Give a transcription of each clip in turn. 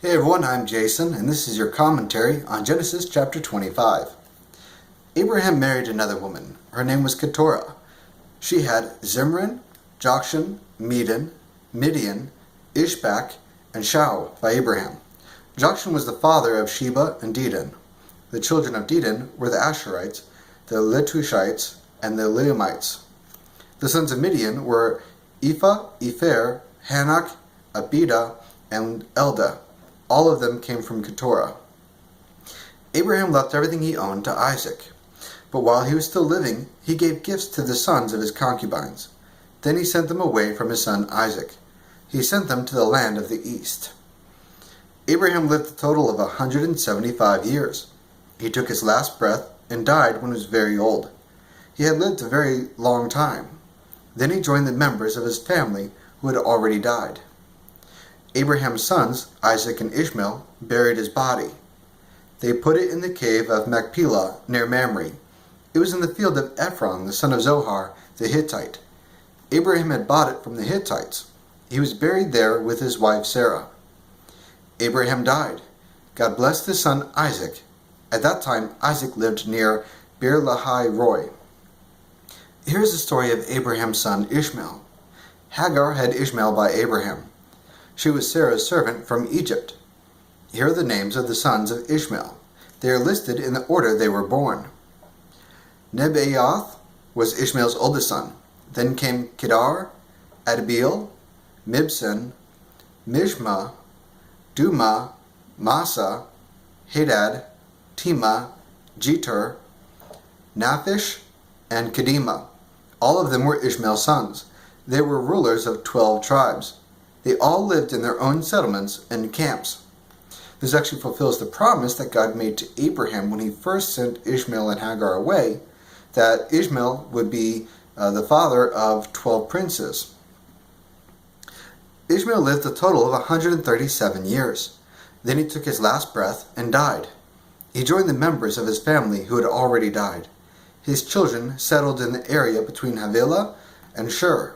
Hey everyone, I'm Jason, and this is your commentary on Genesis chapter 25. Abraham married another woman. Her name was Keturah. She had Zimran, Jokshan, Medan, Midian, Ishbak, and Shau by Abraham. Jokshan was the father of Sheba and Dedan. The children of Dedan were the Asherites, the Letushites, and the Leumites. The sons of Midian were Ephah, Epher, Hanok, Abida, and Eldah. All of them came from Keturah. Abraham left everything he owned to Isaac, but while he was still living, he gave gifts to the sons of his concubines. Then he sent them away from his son Isaac. He sent them to the land of the east. Abraham lived a total of 175 years. He took his last breath and died when he was very old. He had lived a very long time. Then he joined the members of his family who had already died. Abraham's sons, Isaac and Ishmael, buried his body. They put it in the cave of Machpelah near Mamre. It was in the field of Ephron, the son of Zohar, the Hittite. Abraham had bought it from the Hittites. He was buried there with his wife Sarah. Abraham died. God blessed his son Isaac. At that time, Isaac lived near Beer-lahai-roi. Here's the story of Abraham's son Ishmael. Hagar had Ishmael by Abraham. She was Sarah's servant from Egypt. Here are the names of the sons of Ishmael. They are listed in the order they were born. Nebaioth was Ishmael's oldest son. Then came Kedar, Adbeel, Mibsam, Mishma, Duma, Massa, Hadad, Tema, Jetur, Naphish, and Kedema. All of them were Ishmael's sons. They were rulers of 12 tribes. They all lived in their own settlements and camps. This actually fulfills the promise that God made to Abraham when he first sent Ishmael and Hagar away, that Ishmael would be the father of 12 princes. Ishmael lived a total of 137 years. Then he took his last breath and died. He joined the members of his family who had already died. His children settled in the area between Havilah and Shur.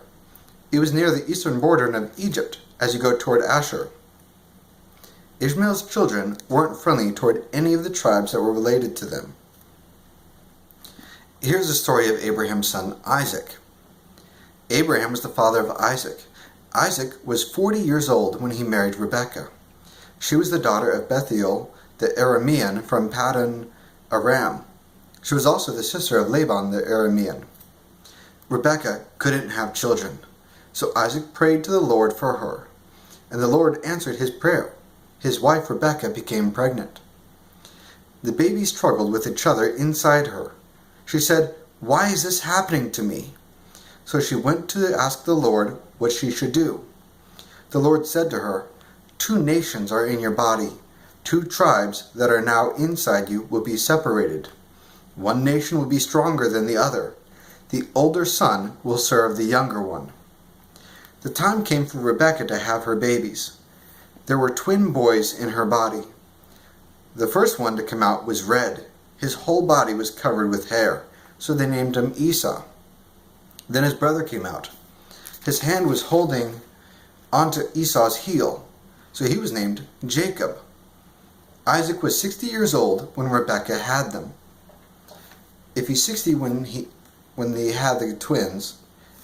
It was near the eastern border of Egypt as you go toward Ashur. Ishmael's children weren't friendly toward any of the tribes that were related to them. Here's the story of Abraham's son Isaac. Abraham was the father of Isaac. Isaac was 40 years old when he married Rebekah. She was the daughter of Bethuel, the Aramean from Paddan Aram. She was also the sister of Laban the Aramean. Rebekah couldn't have children. So Isaac prayed to the Lord for her, and the Lord answered his prayer. His wife Rebekah became pregnant. The baby struggled with each other inside her. She said, "Why is this happening to me?" So she went to ask the Lord what she should do. The Lord said to her, "Two nations are in your body. 2 tribes that are now inside you will be separated. One nation will be stronger than the other. The older son will serve the younger one." The time came for Rebekah to have her babies. There were twin boys in her body. The first one to come out was red. His whole body was covered with hair, so they named him Esau. Then his brother came out. His hand was holding onto Esau's heel, so he was named Jacob. Isaac was 60 years old when Rebekah had them. If he's 60 when they had the twins,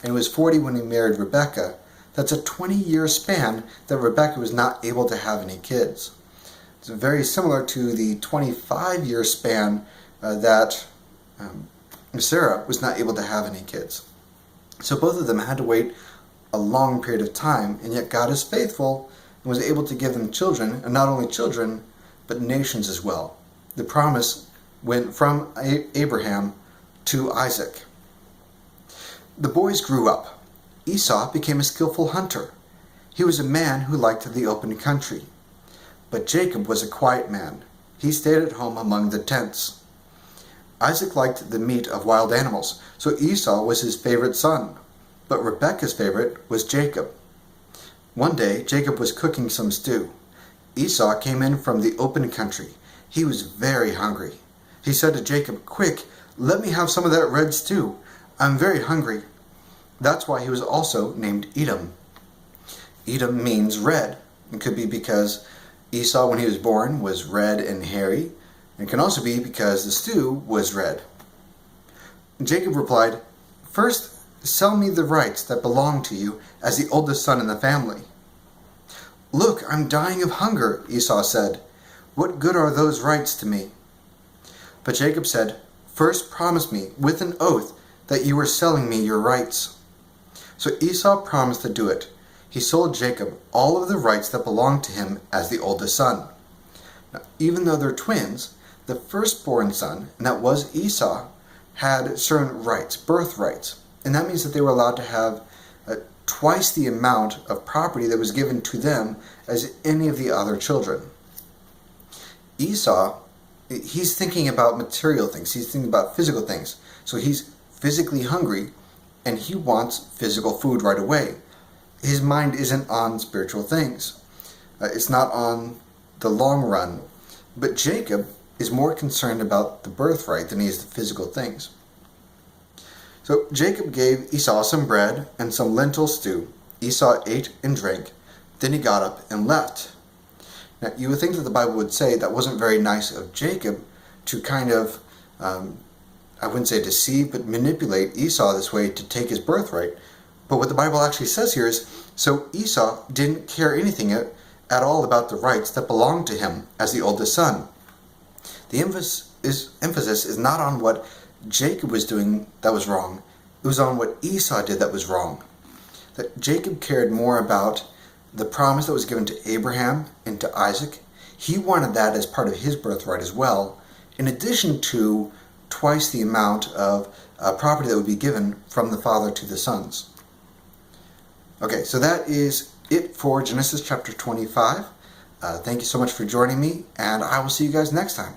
and he was 40 when he married Rebekah, that's a 20-year span that Rebekah was not able to have any kids. It's very similar to the 25-year span that Sarah was not able to have any kids. So both of them had to wait a long period of time, and yet God is faithful and was able to give them children, and not only children, but nations as well. The promise went from Abraham to Isaac. The boys grew up. Esau became a skillful hunter. He was a man who liked the open country. But Jacob was a quiet man. He stayed at home among the tents. Isaac liked the meat of wild animals, so Esau was his favorite son. But Rebekah's favorite was Jacob. One day, Jacob was cooking some stew. Esau came in from the open country. He was very hungry. He said to Jacob, "Quick, let me have some of that red stew. I'm very hungry." That's why he was also named Edom. Edom means red. It could be because Esau, when he was born, was red and hairy, and it can also be because the stew was red. Jacob replied, "First, sell me the rights that belong to you as the oldest son in the family." "Look, I'm dying of hunger," Esau said. "What good are those rights to me?" But Jacob said, "First promise me with an oath that you are selling me your rights." So Esau promised to do it. He sold Jacob all of the rights that belonged to him as the oldest son. Now, even though they're twins, the firstborn son, and that was Esau, had certain rights, birthrights. And that means that they were allowed to have twice the amount of property that was given to them as any of the other children. Esau, he's thinking about material things. He's thinking about physical things. So he's physically hungry, and he wants physical food right away. His mind isn't on spiritual things. It's not on the long run. But Jacob is more concerned about the birthright than he is the physical things. So Jacob gave Esau some bread and some lentil stew. Esau ate and drank. Then he got up and left. Now, you would think that the Bible would say that wasn't very nice of Jacob to kind of, I wouldn't say deceive, but manipulate Esau this way to take his birthright. But what the Bible actually says here is, so Esau didn't care anything at all about the rights that belonged to him as the oldest son. The emphasis is not on what Jacob was doing that was wrong. It was on what Esau did that was wrong. That Jacob cared more about the promise that was given to Abraham and to Isaac. He wanted that as part of his birthright as well, in addition to twice the amount of property that would be given from the father to the sons. Okay, so that is it for Genesis chapter 25. Thank you so much for joining me, and I will see you guys next time.